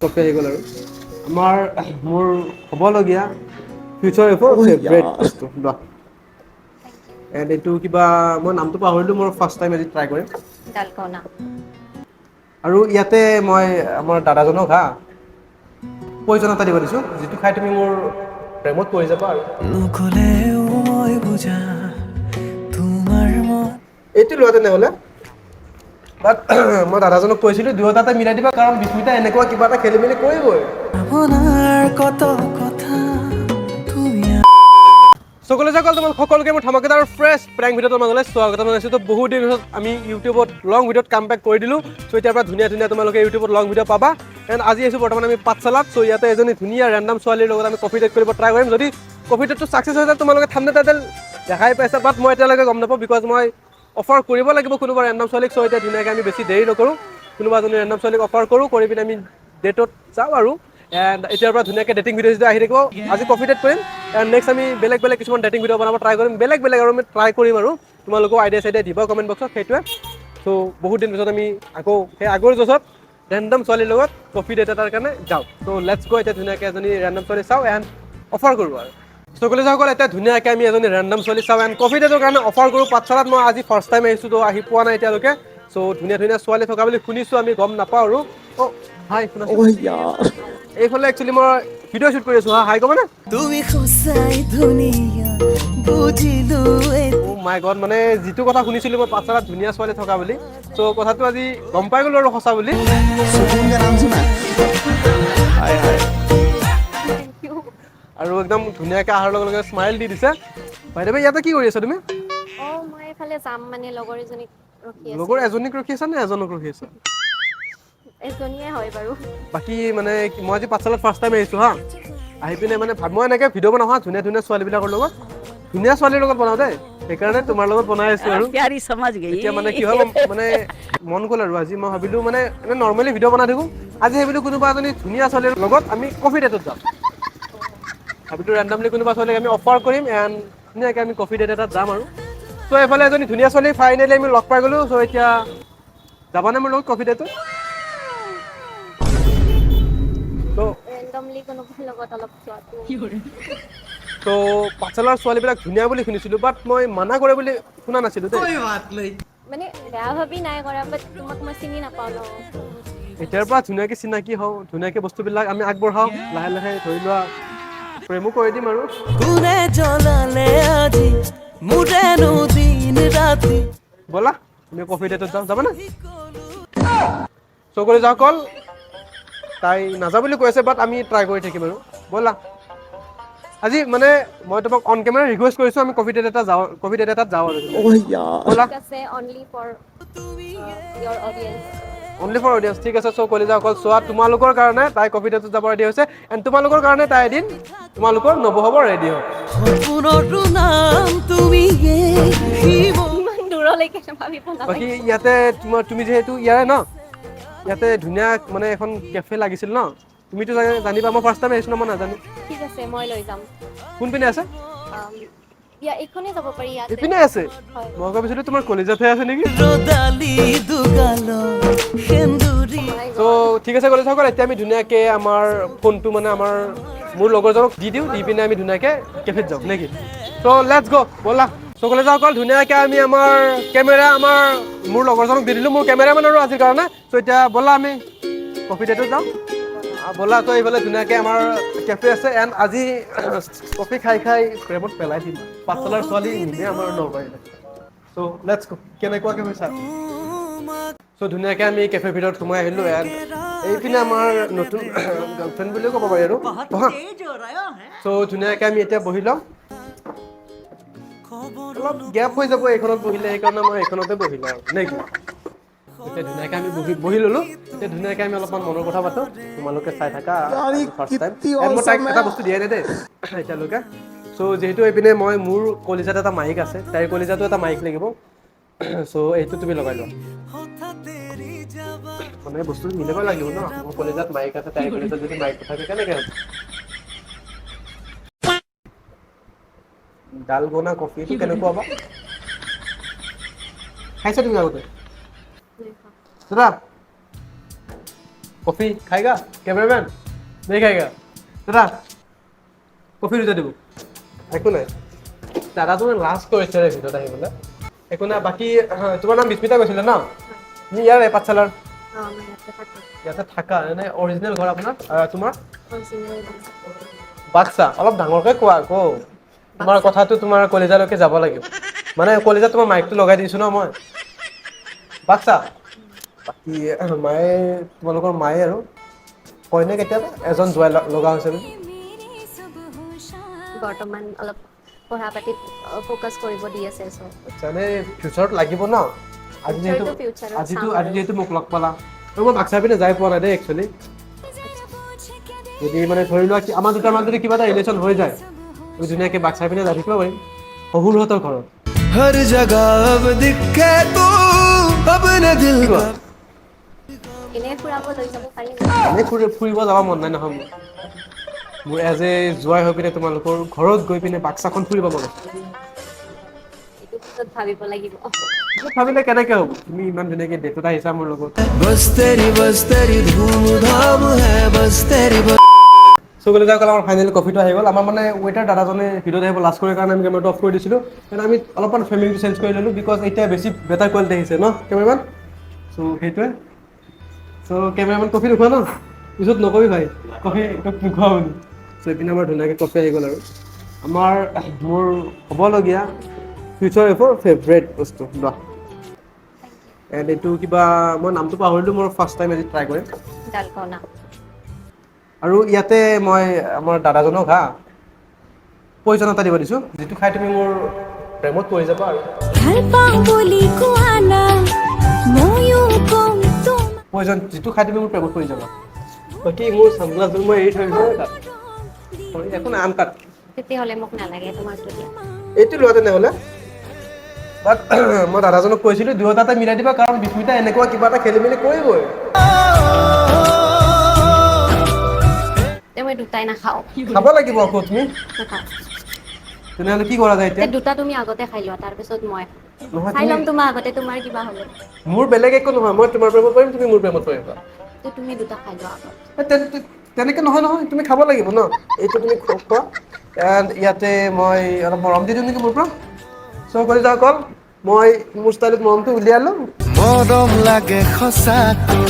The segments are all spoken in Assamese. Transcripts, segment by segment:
কফি আহি গ'ল আৰু আমাৰ মোৰ হ'বলগীয়া ফিউচাৰ ফেভৰেট বস্তু বাহ এণ্ড এইটো কিবা মই নামটো পাহৰিলোঁ মোৰ ফাৰ্ষ্ট টাইম আজি ট্ৰাই কৰিম ডালগনা আৰু ইয়াতে মই আমাৰ দাদাজনক প্ৰয়োজন এটা দিব দিছোঁ যিটো খাই তুমি মোৰ প্ৰেমত পৰি যাবা আৰু এইটো লোৱা তেনেহ'লে বাট মই দাদাজনক কৈছিলোঁ দুয়োটাতে মিলাই দিবা কাৰণ বিস্মিতা এনেকুৱা কিবা এটা খেলি মেলি কৰিবই সকলোকে তোমালোক সকলোকে মোৰ ধমাকেদাৰ ফ্ৰেছ প্ৰেংক ভিডিঅ'টোৰ মাজলৈ স্বাগতম জনাইছোঁ। তো বহুত দিন পিছত আমি ইউটিউবত লং ভিডিঅ'ত কাম বেক কৰি দিলোঁ। চ' এতিয়াৰ পৰা ধুনীয়া ধুনীয়া তোমালোকে ইউটিউবত লং ভিডিঅ' পাবা এণ্ড আজি আহিছোঁ বৰ্তমান আমি পাঠশালাত। চ' ইয়াতে এজনী ধুনীয়া ৰেণ্ডম ছোৱালীৰ লগত আমি কফি ডেট কৰিব ট্ৰাই কৰিম। যদি কফি ডেটটো ছাকচেছ হৈ যায় তোমালোকে থাম্বনেল টাইটেল দেখাই পাইছা বাট মই এতিয়ালৈকে গম নাপাওঁ বিকজ মই অফাৰ কৰিব লাগিব কোনোবা ৰেণ্ডম ছোৱালীক। চ' এতিয়া ধুনীয়াকৈ আমি বেছি দেৰি নকৰোঁ কোনোবা এজনী ৰেণ্ডম ছোৱালীক অফাৰ কৰোঁ কৰি পিনে আমি ডেটত যাওঁ আৰু এণ্ড এতিয়াৰ পৰা ধুনীয়াকৈ ডেটিং ভিডিঅ' যেতিয়া আহি থাকিব আজি কফি ডেট কৰিম এণ্ড নেক্সট আমি বেলেগ বেলেগ কিছুমান ডেটিং ভিডিঅ' বনাব ট্ৰাই কৰিম বেলেগ বেলেগ আৰু আমি ট্ৰাই কৰিম আৰু তোমালোকেও আইডিয়া চাইডিয়া দিবা কমেণ্ট বক্সত সেইটোৱে। চ' বহুত দিন পিছত আমি আকৌ সেই আগৰ জছত ৰেণ্ডম ছোৱালীৰ লগত কফি ডেট এটাৰ কাৰণে যাওঁ। চ' লেটছ গো এতিয়া ধুনীয়াকৈ এজনী ৰেণ্ডম ছোৱালী চাওঁ এণ্ড অফাৰ কৰোঁ আৰু সকলোসকল এতিয়া ধুনীয়াকৈ আমি এজনী ৰেণ্ডম ছোৱালী চাওঁ এণ্ড কফি ডেটৰ কাৰণে অফাৰ কৰোঁ। পাঠশালাত মই আজি ফাৰ্ষ্ট টাইম আহিছোঁ তো আহি পোৱা নাই এতিয়ালৈকে। চ' ধুনীয়া ধুনীয়া ছোৱালী থকা বুলি শুনিছোঁ আমি গম নাপাওঁ আৰু অ' হাই শুনাচোন এইফালে একচুৱেলি মই ভিডিঅ' শ্বুট কৰি আছোঁ হাই ক'বনে মাই গড মানে যিটো কথা শুনিছিলোঁ মই পাঠশালাত ধুনীয়া ছোৱালী থকা বুলি চ' কথাটো আজি গম পাই গ'লোঁ আৰু সঁচা বুলি আৰু একদম ধুনীয়াকৈ অহাৰ লগে লগে স্মাইল দি দিছে। বাইদেউ ইয়াতে কি কৰি আছা তুমি? অ' মই এইফালে যাম মানে লগৰ এজনীক ৰখি লগৰ আছিলোঁ। এজনীক ৰখি আছা নে এজনক ৰখি আছা? এজনীয়ে হয় বাৰু। বাকী মানে মই আজি পাঠশালাত ফাৰ্ষ্ট টাইম আহিছোঁ হা আহি পিনে মানে মই এনেকৈ ভিডিঅ' বনাওঁ ধুনীয়া ধুনীয়া ছোৱালীবিলাকৰ লগত ধুনীয়া ছোৱালীৰ লগত বনাওঁ দেই সেইকাৰণে তোমাৰ লগত বনাই আছোঁ আৰু এতিয়া মানে কি হ'ল মানে মন গ'ল আৰু আজি মই ভাবিলোঁ মানে এনে নৰ্মেলি ভিডিঅ' বনাই থাকোঁ আজি ভাবিলোঁ কোনোবা এজনী ধুনীয়া ছোৱালীৰ লগত আমি কফি ডেটত যাম। ভাবিলোঁ ৰেণ্ডমলি কোনোবা ছোৱালীক আমি অফাৰ কৰিম এণ্ড ধুনীয়াকৈ আমি কফি ডেট এটাত যাম আৰু চ' এইফালে এজনী ধুনীয়া ছোৱালী ফাইনেলি আমি লগ পাই গ'লোঁ। চ' এতিয়া যাবানে মোৰ লগত কফি ডেটত? ৰেণ্ডমলি কোনোবাৰ লগত অলপ যোৱাটো ত' পাঠশালাৰ ছোৱালীবিলাক ধুনীয়া বুলি শুনিছিলোঁ বাট মই মানা কৰে বুলি শুনা নাছিলোঁ দেই। মানে বেয়া ভাবি নাই কৰা বাট তোমাক মই চিনি নাপাওঁ ন। এতিয়াৰ পৰা ধুনীয়াকৈ চিনাকি হওঁ ধুনীয়াকৈ বস্তুবিলাক আমি আগবঢ়াওঁ লাহে লাহে ধৰি লোৱা প্ৰেমো কৰি দিম আৰু ব'লা আমি কফি ডেটত যাওঁ যাবানে? চকলে যাওঁ কল তাই নাযাওঁ বুলি কৈ আছে বাট আমি ট্ৰাই কৰি থাকিম আৰু ব'লা আজি মানে মই তোমাক অন কেমেৰা ৰিকুৱেষ্ট কৰিছোঁ আমি কফি ডেট এটাত যাওঁ আৰু ব'লা ঠিক আছে only for your audience. Only for audience ঠিক আছে। চ' কলিজা অকল চোৱা তোমালোকৰ কাৰণে তাই কফি ডেটত যাব ৰেডি হৈছে এণ্ড তোমালোকৰ কাৰণে তাই এদিন তোমালোকৰ নবহব ৰেডি হ'ব। ইমান দূৰলৈকে ভাবিব বাকী নালাগে। ইয়াতে তুমি যিহেতু ইয়াৰে ন ইয়াতে ধুনীয়া মানে এখন কেফে লাগিছিল ন তুমিতো জানিবা মই ফাৰ্ষ্ট টাইম আহিছোঁ ন মই নাজানো। ঠিক আছে মই লৈ যাম। কোনপিনে আছে? এইখনে যাব পাৰি ইয়াতে। এইপিনে আছে হয়। মই ভাবিছিলোঁ তোমাৰ কলেজতহে আছে নেকি। চ' ঠিক আছে কলেজসকল এতিয়া আমি ধুনীয়াকৈ আমাৰ ফোনটো মানে মোৰ লগৰজনক দি দিওঁ দি পিনে আমি ধুনীয়াকৈ কেফেত যাওঁ নেকি। চ' লেটছ গ' ব'লা চ' কলেজসকল ধুনীয়াকৈ আমি মোৰ লগৰজনক দি দিলোঁ মোৰ কেমেৰামেন আৰু আজিৰ কাৰণে। চ' এতিয়া ব'লা আমি কফি ডেটত যাওঁ ব'লা। ত' এইফালে ধুনীয়াকৈ আমাৰ কেফে আছে এণ্ড আজি কফি খাই খাই প্ৰেমত পেলাই দিম পাঠশালাৰ ছোৱালী নিমে আমাৰ নলবাৰীলৈ। চ' লেটছ গ' কেনেকুৱাকৈ হৈছে চ' ধুনীয়াকৈ আমি কেফেৰ ভিতৰত সোমাই আহিলোঁ এণ্ড এইপিনে আমাৰ নতুন গাৰ্লফ্ৰেণ্ড বুলিও ক'ব পাৰি আৰু বহা। চ' ধুনীয়াকৈ আমি এতিয়া বহি লওঁ অলপ গেপ হৈ যাব এইখনত বহিলে সেইকাৰণে মই এইখনতে বহিলোঁ আৰু নে কি। এতিয়া ধুনীয়াকৈ আমি বহি ল'লোঁ এতিয়া ধুনীয়াকৈ আমি অলপমান মনৰ কথা পাতোঁ তোমালোকে চাই থাকা ফাৰ্ষ্ট টাইম এণ্ড মই তাইক এটা বস্তু দিয়াই নাই দেই এতিয়ালৈকে। চ' যিহেতু এইপিনে মোৰ কলিজাত এটা মাইক আছে তাইৰ কলিজাতো এটা মাইক লাগিব চ' এইটো তুমি লগাই লোৱা মানে বস্তু মিলাব লাগিব ন মোৰ কলেজত মাইক আছে তাইৰ কলেজত যদি মাইক নাথাকে কেনেকৈ হ'ব। ডালগনা কফিটো কেনেকুৱা বা খাইছা তুমি আগতে দাদা কফি খাইগা কেমেৰামেন नहीं খাইগা দাদা কফি দুটা দিব একো নাই দাদা তুমি লাষ্ট কৰিছে ৰে ভিডিঅ'ত আহিবলে একো নাই বাকি তোমাৰ নাম বিস্মিতা কৈছিলে ন তুমি ইয়াৰ পাঠশালাৰ ইয়াতে থাকা এনে অৰিজিনেল ঘৰ আপোনাৰ তোমাৰ বাক্সা অলপ ডাঙৰকৈ কোৱা আকৌ তোমাৰ কথাটো তোমাৰ কলেজালৈকে যাব লাগিব মানে কলেজত তোমাৰ মাইকটো লগাই দিছো ন মই বাক্সা বাকি মায়ে তোমালোকৰ মায়ে আৰু কয়নে কেতিয়াবা এজন জোৱাই লগা হৈছে বৰ্তমান অলপ পঢ়া পাতিত ফোকাস কৰিব দি আছে সো মানে ফিউচাৰত লাগিব ন আজি যেহেতু মোক লগ পালা মই বাক্সা পিনে যাই পোৱা নাই দেই একচুৱেলি যদি মানে ধৰি লোৱা আমাৰ দুটাৰ মাজত কিবা এটা ৰিলেশ্যন হৈ যায় আমি ধুনীয়াকৈ বাক্সা পিনে যাই থাকিব পাৰিম শহুৰহঁতৰ ঘৰত हर जगह अब दिखे तू अपने दिल का এনে ফুৰাব লৈ যাব পাৰিম এনেই ফুৰিব যাব মন নাই নহয় মোৰ এজ এ জোৱাই হৈ পিনে তোমালোকৰ ঘৰত গৈ পিনে বাক্সাখন ফুৰিব মন আছে এইটো পিছত ভাবিব লাগিব ভাবিলে কেনেকৈ হ'ব তুমি ইমান ধুনীয়াকৈ ডেটত আহিছা মোৰ লগত बस तेरी धूम धाम है बस तेरी চ' গ'লে যাওক আমাৰ ফাইনেলি কফিটো আহি গ'ল আমাৰ মানে ৱেইটাৰ দাদাজনে ভিডিঅ'ত আহিব লাষ্ট কৰাৰ কাৰণে আমি কেমেৰাটো অফ কৰি দিছিলোঁ কাৰণ আমি অলপমান ফ্ৰেমিংটো চেঞ্জ কৰি ল'লোঁ বিকজ এতিয়া বেছি বেটাৰ কোৱালিটি আহিছে ন কেমেৰামেন চ' সেইটোৱে চ' কেমেৰামেন কফি নোখোৱা ন পিছত নকবি ভাই কফি নোখোৱা বুলি চ' এইপিনে আমাৰ ধুনীয়াকৈ কফি আহি গ'ল আৰু আমাৰ মোৰ হ'বলগীয়া ফিউচাৰ এফৰ ফেভৰেট বস্তু বাহ এণ্ড এইটো কিবা মই নামটো পাহৰিলোঁ মোৰ ফাৰ্ষ্ট টাইম আজি ট্ৰাই কৰিম ডালকনা আৰু ইয়াতে মই আমাৰ দাদাজনক পয়জন এটা দিব দিছোঁ যিটো খাই তুমি মোৰ প্ৰেমত পৰি যাবা আৰু পয়জন যিটো খাই তুমি মোৰ প্ৰেমত পৰি যাবা বাকী মোৰ চানগ্লাছযোৰ মই এৰি থৈছোঁ তাত একো নাই আন কাট তেতিয়াহ'লে মোক নালাগে তোমাৰটো দিয়া এইটো লোৱা তেনেহ'লে বাট মই দাদাজনক কৈছিলোঁ দুয়োটাতে মিলাই দিবা কাৰণ বিস্মিতা এনেকুৱা কিবা এটা খেলি মেলি কৰিবই মই দুটাই নাখাওঁ খাব লাগিব আকৌ তুমি নাখাওঁ তেনেহ'লে কি কৰা যায় এতিয়া দুটা তুমি আগতে খাই লোৱা তাৰপিছত মই নহয় খাই ল'ম তোমাৰ আগতে তোমাৰ কিবা হ'লে মোৰ বেলেগ একো নহয় মই তোমাৰ প্ৰেমত পৰিম তুমি মোৰ প্ৰেমত পৰিবা তুমি দুটা খাই লোৱা আগত তেনেকৈ নহয় তুমি খাব লাগিব ন এইটো তুমি খোৱা এণ্ড ইয়াতে মই অলপ মৰম দি দিওঁ নেকি মোৰ পৰা চ' কৰি যাওঁ কল মই মোৰ ষ্টাইলত মৰমটো উলিয়ালোঁ মৰম লাগে সঁচাকৈ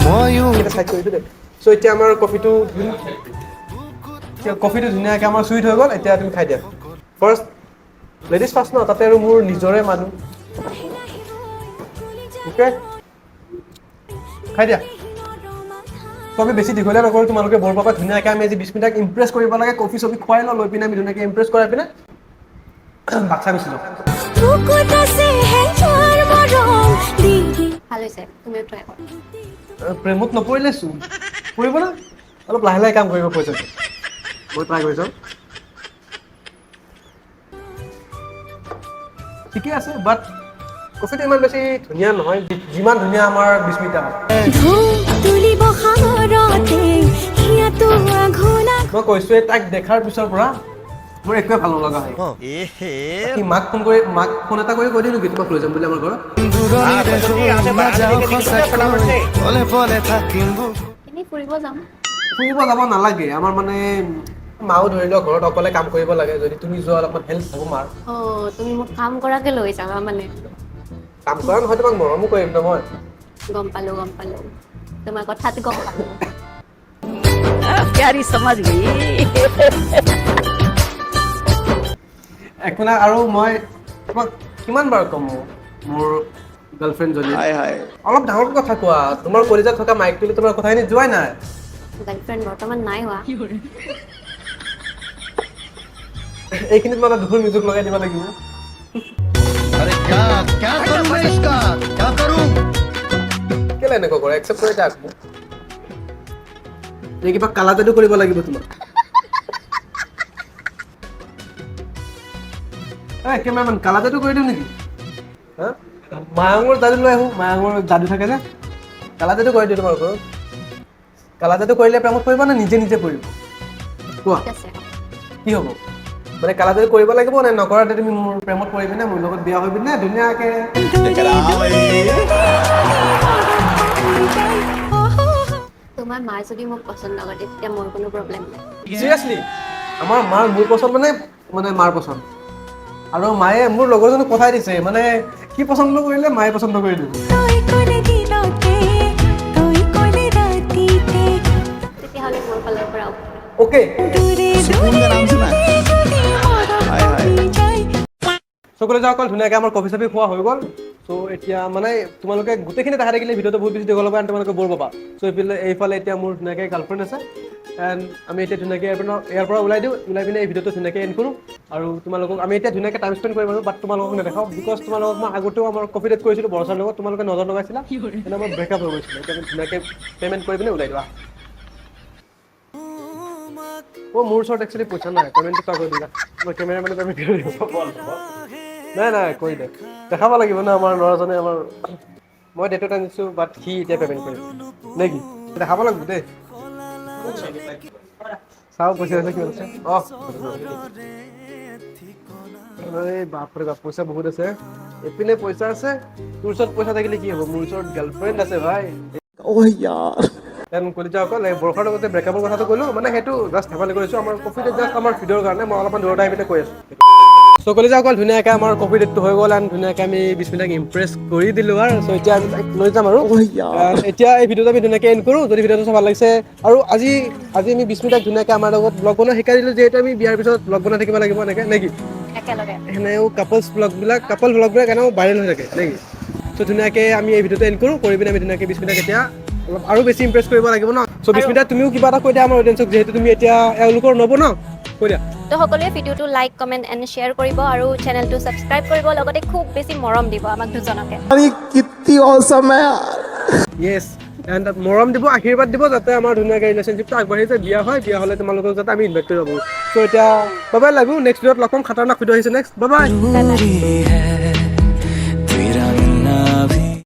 ময়ো চাইড কৰি দিওঁ দেই চ' এতিয়া আমাৰ কফিটো ধুনীয়াকৈ আমাৰ চুইট হৈ গ'ল এতিয়া তুমি খাই দিয়া ফাৰ্ষ্ট লেডিজ ফাৰ্ষ্ট ন তাতে আৰু মোৰ নিজৰে মানুহ অ'কে খাই দিয়া চ' আমি বেছি দীঘলীয়া নকৰোঁ তোমালোকে বৰ পাবা ধুনীয়াকৈ আমি আজি বিস্মিতাক ইমপ্ৰেছ কৰিব লাগে কফি চফি খুৱাই লওঁ লৈ পিনে আমি ধুনীয়াকৈ ইমপ্ৰেছ কৰাই পিনে বাক্সা গুচি যাওঁ ভাল হৈছে তুমিও ট্ৰাই কৰা প্ৰেমত নপৰিলে চোন পৰিব না অলপ লাহে লাহে কাম কৰিব পইচা মই ট্ৰাই কৰি চাওঁ ঠিকে আছে বাট কফিটো ইমান বেছি ধুনীয়া নহয় যিমান ধুনীয়া আমাৰ বিস্মিতা মই কৈছোঁৱে তাইক দেখাৰ পিছৰ পৰা মোৰ একোৱে ভাল নলগা হয় মাক ফোন এটা কৰি কৈ দিওঁ নেকি তোমাক লৈ যাম বুলি আমাৰ ঘৰত এনেই ফুৰিব যাম ফুৰিব যাব নালাগে আমাৰ মানে মাও ধৰি লওক ঘৰত অকলে কাম কৰিব লাগে যদি তুমি যোৱা অলপমান হেল্প হ'ব মাৰ তুমি মোক কাম কৰাকে লৈ যাবা মানে কাম কৰা নহয় তোমাক মৰমো কৰিম ন মই গম পালো তোমাৰ কথাত গম পালো प्यारी समझ गई একো নাই আৰু মই তোমাক কিমান বাৰ ক'ম মোৰ গাৰ্লফ্ৰেণ্ডজনী অলপ ডাঙৰ কথা কোৱা তোমাৰ কলেজত থকা মাইকটোলৈ তোমাৰ কথাখিনি যোৱাই নাই গাৰ্লফ্ৰেণ্ড বৰ্তমান নাই হোৱা এইখিনিত মানে দুখৰ মিউজিক লগাই দিব লাগিব কেলে এনেকুৱা কৰে একচেপ্ট কৰি দিয়া আকৌ এই কিবা কালা যাদু কৰিব লাগিব তোমাক কেমেৰামেন কালা যাদু কৰি দিওঁ নেকি মায়াঙৰ যাদু লৈ আহোঁ মায়াঙৰ যাদু থাকে যে কালা যাদু কৰি দিওঁ তোমাৰ ঘৰত কালা যাদু কৰিলে প্ৰেমত পৰিবা নে নিজে নিজে পৰিব কোৱা কি হ'ব মানে কালা যাদু কৰিব লাগিব নে নকৰাতে তুমি মোৰ প্ৰেমত পৰিবি নে মোৰ লগত বিয়া হৈবি নে ধুনীয়াকৈ তোমাৰ মায়ে যদি মোক পচন্দ নকৰে তেতিয়া মোৰ কোনো প্ৰব্লেম নাই চিৰিয়াছলি আমাৰ মাৰ মোৰ পচন্দ মানে মাৰ পচন্দ আৰু মায়ে মোৰ লগৰজনক পঠাই দিছে মানে কি পচন্দ কৰিলে মায়ে পচন্দ কৰি দিব তেতিয়াহ'লে মোৰ ফালৰ পৰা অ'কে सुकून का नाम सुना है हाय हाय সকলো যাওঁ অকল ধুনীয়াকৈ আমাৰ কফি চফি খোৱা হৈ গ'ল চ' এতিয়া মানে তোমালোকে গোটেইখিনি দেখা থাকিলে ভিডিঅ'টো বহুত বেছি দীঘল হ'ব আৰু তোমালোকে বৰ পাবা চ' এইফালে এতিয়া মোৰ ধুনীয়াকৈ গাৰ্লফ্ৰেণ্ড আছে এণ্ড আমি এতিয়া ধুনীয়াকৈ ইয়াৰ পৰা ওলাই পিনে এই ভিডিঅ'টো ধুনীয়াকৈ এণ্ড কৰোঁ আৰু তোমালোকক আমি এতিয়া ধুনীয়াকৈ টাইম স্পেণ্ড কৰিম আৰু বাট তোমালোকক নেদেখাওঁ বিকজ তোমালোকক মই আগতেও আমাৰ কফি ডেট কৰিছিলোঁ বৰচাৰ লগত তোমালোকে নজৰ লগাইছিলা কিন্তু আমাৰ ব্ৰেকআপ হৈ গৈছিলে এতিয়া আমি ধুনীয়াকৈ পে'মেণ্ট কৰি পিনে ওলাই দিবা মোৰ ওচৰত একচুৱেলি পইচা নাই পে'মেণ্টটো তই কৰি দিলা মই কেমেৰামেনে পে'মেণ্ট কৰি দিব নাই কৰি দে দেখাব লাগিব ন আমাৰ ল'ৰাজনে আমাৰ মই ডেটত আনিছোঁ বাট সি এতিয়া পে'মেণ্ট কৰিব নে কি দেখাব লাগিব দেই চাওঁ পইচা আছে কিমান আছে এই বাপৰে বাপ পইচা বহুত আছে এইপিনে পইচা আছে তোৰ ওচৰত পইচা থাকিলে কি হ'ব মোৰ ওচৰত গাৰ্লফ্ৰেণ্ড আছে ভাই ओह यार দেন কলিতা অকল এই বৰষাৰ লগতে ব্ৰেকআপৰ কথাটো ক'লোঁ মানে সেইটো জাষ্ট ধেমালি কৰিছোঁ আমাৰ কফি ডেট জাষ্ট আমাৰ ভিডিঅ'ৰ কাৰণে মই অলপমান দূৰত আহি পিনে কৈ আছোঁ চ' কলিতা অকল ধুনীয়াকৈ আমাৰ কফি ডেটটো হৈ গ'ল এণ্ড ধুনীয়াকৈ আমি বিস্মিতাক ইমপ্ৰেছ কৰি দিলোঁ আৰু চ' এতিয়া আমি তাইক লৈ যাম আৰু এতিয়া এই ভিডিঅ'টো আমি ধুনীয়াকৈ এণ্ড কৰোঁ যদি ভিডিঅ'টো ভাল লাগিছে আৰু আজি আমি বিস্মিতাক ধুনীয়াকৈ আমাৰ লগত ব্লগ বনোৱা শিকাই দিলোঁ যিহেতু আমি বিয়াৰ পিছত ব্লগ বনাই থাকিব লাগিব এনেকৈ নেকি একেলগে এনেও কাপল ব্লগবিলাক এনেও ভাইৰেল হৈ থাকে নেকি চ' ধুনীয়াকৈ আমি এই ভিডিঅ'টো এণ্ড কৰোঁ কৰি পিনে আমি ধুনীয়াকৈ বিস্মিতাক এতিয়া অলপ আৰু বেছি ইমপ্ৰেছ কৰিব লাগিব ন চ' বিস্মিতা তুমিও কিবা এটা কৈ দিয়া আমাৰ অডিয়েঞ্চক যিহেতু তুমি এতিয়া এওঁলোকৰ নবনাও কৈ দিয়া তো সকলোৱে ভিডিঅ'টো লাইক কমেণ্ট এণ্ড শ্বেয়াৰ কৰিব আৰু চেনেলটো ছাবস্ক্ৰাইব কৰিব লগতে খুব বেছি মৰম দিব আমাক দুজনকে अरे कितनी औसम है यार য়েছ এণ্ড মৰম দিব আশীৰ্বাদ দিব যাতে আমাৰ ধুনীয়াকৈ ৰিলেশ্যনশ্বিপটো আগবাঢ়ি যায় বিয়া হ'লে তোমালোকক যাতে আমি ইনভাইট কৰিব পাৰোঁ চ' এতিয়া বাই বাই লাগো নেক্সট ভিডিঅ'ত লগ পাম খাতাৰনাক ভিডিঅ' আহিছে নেক্সট বাই বাই जरूरी है